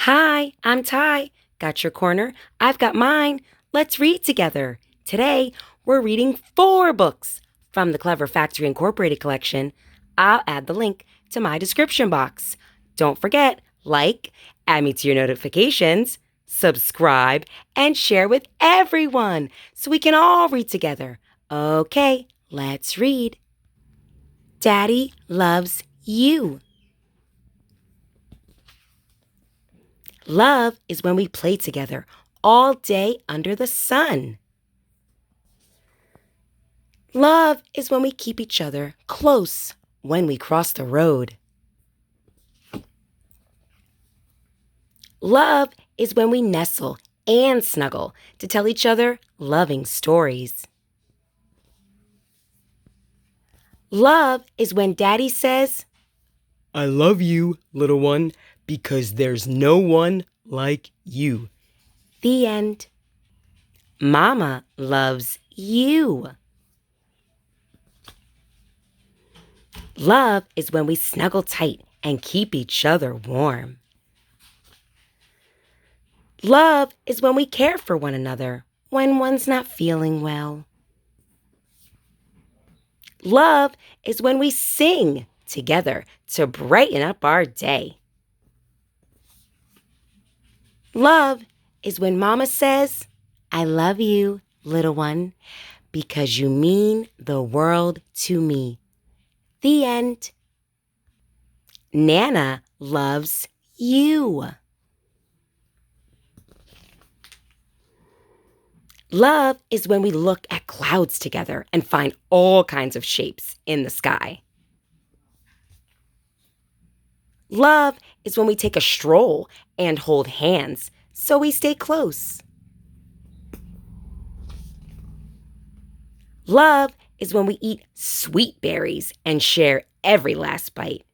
Hi, I'm Ty. Got your corner? I've got mine. Let's read together. Today, we're reading 4 books from the Clever Factory Incorporated collection. I'll add the link to my description box. Don't forget, add me to your notifications, subscribe, and share with everyone so we can all read together. Okay, let's read. Daddy loves you. Love is when we play together all day under the sun. Love is when we keep each other close when we cross the road. Love is when we nestle and snuggle to tell each other loving stories. Love is when Daddy says, I love you, little one, because there's no one like you. The end. Mama loves you. Love is when we snuggle tight and keep each other warm. Love is when we care for one another when one's not feeling well. Love is when we sing together to brighten up our day. Love is when Mama says, I love you, little one, because you mean the world to me. The end. Nana loves you. Love is when we look at clouds together and find all kinds of shapes in the sky. Love is when we take a stroll and hold hands so we stay close. Love is when we eat sweet berries and share every last bite.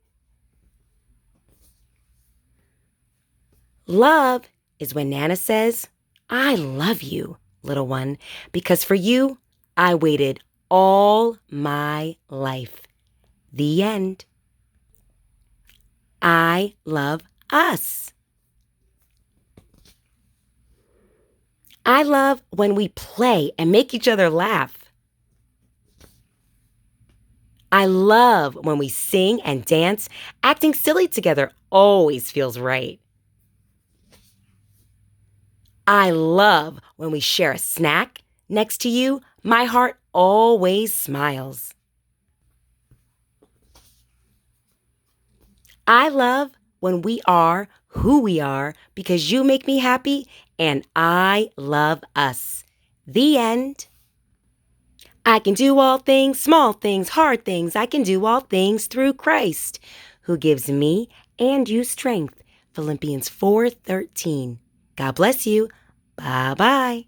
Love is when Nana says, I love you, little one, because for you, I waited all my life. The end. I love us. I love when we play and make each other laugh. I love when we sing and dance. Acting silly together always feels right. I love when we share a snack. Next to you, my heart always smiles. I love when we are who we are because you make me happy and I love us. The end. I can do all things, small things, hard things. I can do all things through Christ, who gives me and you strength. Philippians 4:13. God bless you. Bye-bye.